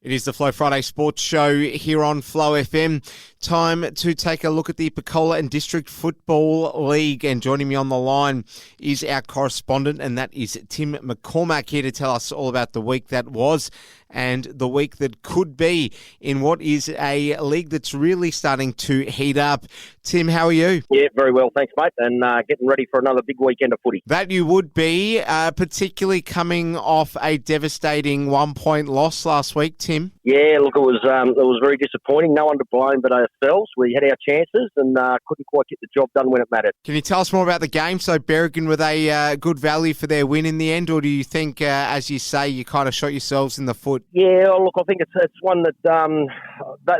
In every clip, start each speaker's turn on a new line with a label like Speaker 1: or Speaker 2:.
Speaker 1: It is the Flow Friday Sports Show here on Flow FM. Time to take a look at the Pecola and District Football League. And joining me on the line is our correspondent, and that is Tim McCormack, here to tell us all about the week that was and the week that could be in what is a league that's really starting to heat up. Tim, how are you?
Speaker 2: Yeah, very well, thanks, mate, and getting ready for another big weekend of footy.
Speaker 1: That you would be, particularly coming off a devastating 1-point loss last week, Tim.
Speaker 2: Yeah, look, it was very disappointing. No one to blame but ourselves. We had our chances and couldn't quite get the job done when it mattered.
Speaker 1: Can you tell us more about the game? So Berrigan, were they good value for their win in the end, or do you think, as you say, you kind of shot yourselves in the foot?
Speaker 2: Yeah, look, I think it's one that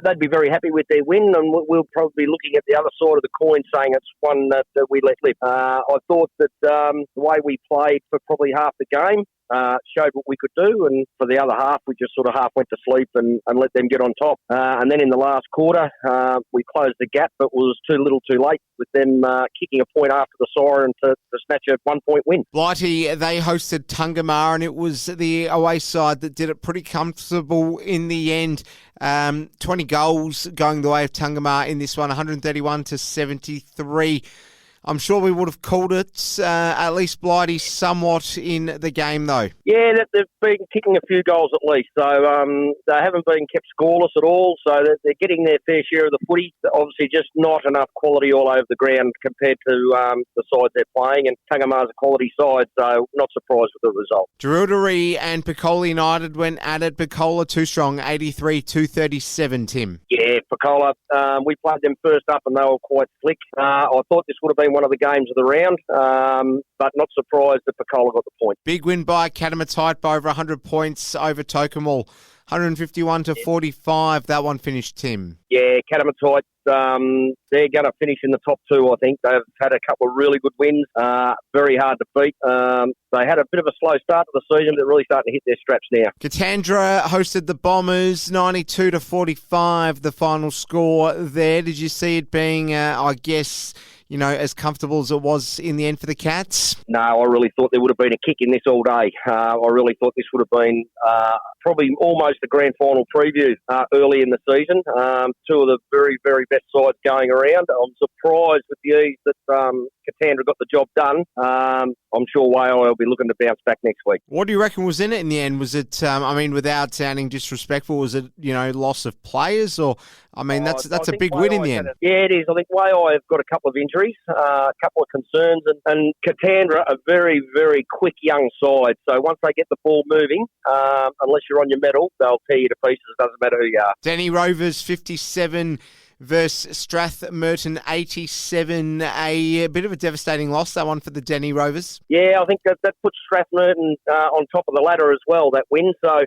Speaker 2: they'd be very happy with their win, and we'll probably be looking at the other side of the coin saying it's one that we let slip. I thought that the way we played for probably half the game showed what we could do, and for the other half we just sort of half went to sleep and let them get on top. And then in the last quarter we closed the gap, but was too little too late with them kicking a point after the siren to snatch a 1-point win.
Speaker 1: Blighty, they hosted Tungamar, and it was the away side that did it pretty comfortable in the end. 20 goals going the way of Tungamar in this one, 131 to 73. I'm sure we would have called it, at least Blighty, somewhat in the game, though.
Speaker 2: Yeah, they've been kicking a few goals at least, so they haven't been kept scoreless at all, so they're getting their fair share of the footy. Obviously just not enough quality all over the ground compared to the sides they're playing, and Tungamar's a quality side, so not surprised with the result.
Speaker 1: Druidary and Pecola United went at it. Pecola too strong, 83-237, Tim.
Speaker 2: Yeah, Pecola, we played them first up and they were quite slick. I thought this would have been one of the games of the round, but not surprised that Pecola got the point.
Speaker 1: Big win by Catamatite by over 100 points over Tokemall. 151 to 45, that one finished, Tim.
Speaker 2: Yeah, Catamatite, they're going to finish in the top two, I think. They've had a couple of really good wins, very hard to beat. They had a bit of a slow start to the season, but really starting to hit their straps now.
Speaker 1: Katandra hosted the Bombers, 92 to 45, the final score there. Did you see it being, I guess, as comfortable as it was in the end for the Cats? No,
Speaker 2: I really thought there would have been a kick in this all day. I really thought this would have been probably almost a grand final preview early in the season. Two of the very, very best sides going around. I'm surprised with the ease that Katandra got the job done. I'm sure Wales will be looking to bounce back next week.
Speaker 1: What do you reckon was in it in the end? Was it, without sounding disrespectful, was it, loss of players? Or, that's a big win in the end.
Speaker 2: Yeah, it is. I think Wales have got a couple of injuries, a couple of concerns, and Katandra, a very, very quick young side. So once they get the ball moving, unless you're on your medal, they'll tear you to pieces. It doesn't matter who you are.
Speaker 1: Denny Rovers, 57 versus Strathmerton 87. A bit of a devastating loss, that one, for the Denny Rovers.
Speaker 2: Yeah, I think that puts Strathmerton on top of the ladder as well, that win. So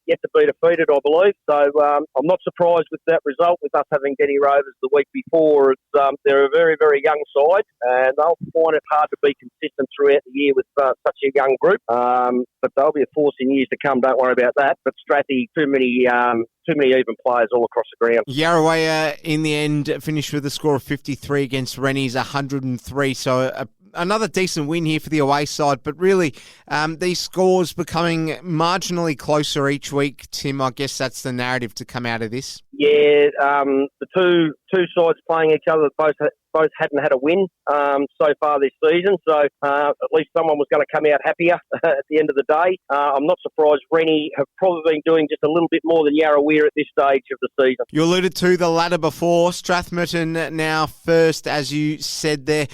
Speaker 2: yet to be defeated, I believe. So I'm not surprised with that result, with us having Denny Rovers the week before. They're a very, very young side, and they'll find it hard to be consistent throughout the year with such a young group. But they'll be a force in years to come, don't worry about that. But Strathy, too many even players all across the ground.
Speaker 1: Yarrawaya, in the end, finished with a score of 53 against Rennie's 103. So another decent win here for the away side. But really, these scores becoming marginally closer each week, Tim. I guess that's the narrative to come out of this.
Speaker 2: Yeah, the two sides playing each other both hadn't had a win so far this season, so at least someone was going to come out happier at the end of the day. I'm not surprised Rennie have probably been doing just a little bit more than Yarrawira at this stage of the season.
Speaker 1: You alluded to the ladder before. Strathmerton now first, as you said there.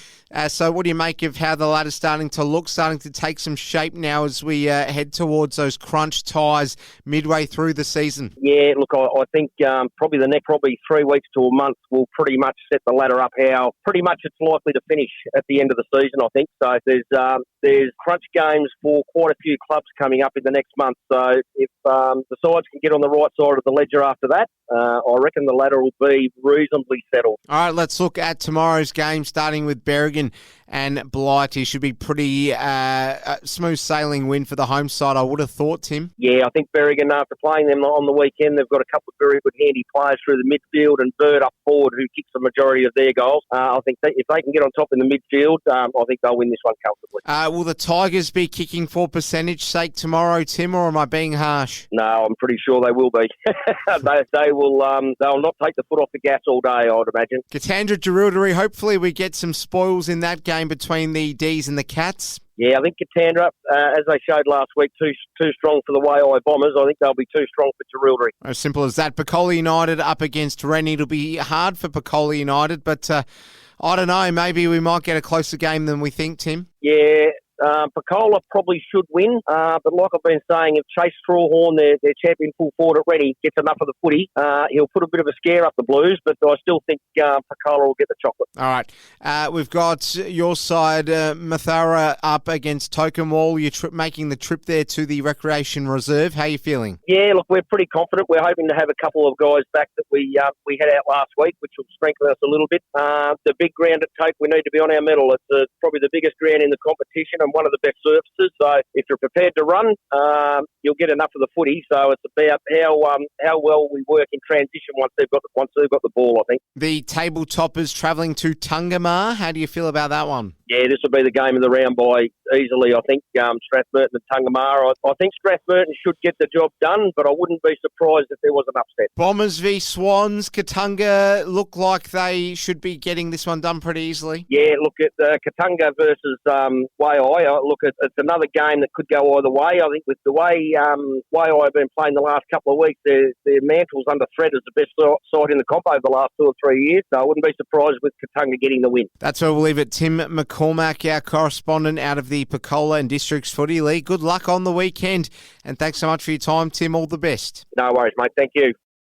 Speaker 1: So what do you make of how the ladder's starting to take some shape now as we head towards those crunch ties midway through the season?
Speaker 2: Yeah, look, I think probably the next 3 weeks to a month will pretty much set the ladder up how pretty much it's likely to finish at the end of the season, I think. So there's crunch games for quite a few clubs coming up in the next month. So if the sides can get on the right side of the ledger after that, I reckon the ladder will be reasonably settled.
Speaker 1: All right, let's look at tomorrow's game, starting with Berrigan and Blighty. Should be pretty smooth sailing win for the home side, I would have thought, Tim.
Speaker 2: Yeah, I think Berrigan, after playing them on the weekend, they've got a couple of very good handy players through the midfield, and Bird up forward, who kicks the majority of their goals. I think if they can get on top in the midfield, I think they'll win this one comfortably.
Speaker 1: Will the Tigers be kicking for percentage sake tomorrow, Tim, or am I being harsh?
Speaker 2: No, I'm pretty sure they will be. they will. They'll not take the foot off the gas all day, I would imagine.
Speaker 1: Katandra Jerilderie, hopefully we get some spoils in that game between the D's and the Cats.
Speaker 2: Yeah, I think Katandra, as they showed last week, too strong for the Waiai Bombers. I think they'll be too strong for Jerilderie.
Speaker 1: As simple as that. Picola United up against Rennie. It'll be hard for Picola United, but I don't know. Maybe we might get a closer game than we think, Tim.
Speaker 2: Yeah. Picola probably should win, but like I've been saying, if Chase Strawhorn, their champion full forward at Rennie, gets enough of the footy, he'll put a bit of a scare up the Blues, but I still think Picola will get the chocolate.
Speaker 1: All right. We've got your side, Mathara, up against Tokemwall. You're making the trip there to the Recreation Reserve. How are you feeling?
Speaker 2: Yeah, look, we're pretty confident. We're hoping to have a couple of guys back that we had out last week, which will strengthen us a little bit. The big ground at Toke, we need to be on our mettle. It's probably the biggest ground in the competition, and one of the best surfaces. So if you're prepared to run, you'll get enough of the footy. So it's about how well we work in transition once they've got the ball, I think.
Speaker 1: The table toppers travelling to Tungamar. How do you feel about that one?
Speaker 2: Yeah, this will be the game of the round by easily, I think, Strathmerton and Tungamar. I think Strathmerton should get the job done, but I wouldn't be surprised if there was an upset.
Speaker 1: Bombers v Swans. Katunga look like they should be getting this one done pretty easily.
Speaker 2: Yeah, look at Katunga versus Waiai. Look, it's another game that could go either way. I think with the way Waiai have been playing the last couple of weeks, their mantle's under threat as the best side in the comp over the last 2 or 3 years. So I wouldn't be surprised with Katunga getting the win.
Speaker 1: That's where we'll leave it. Tim McCormack, our correspondent out of the Picola and Districts Footy League. Good luck on the weekend, and thanks so much for your time, Tim. All the best.
Speaker 2: No worries, mate. Thank you.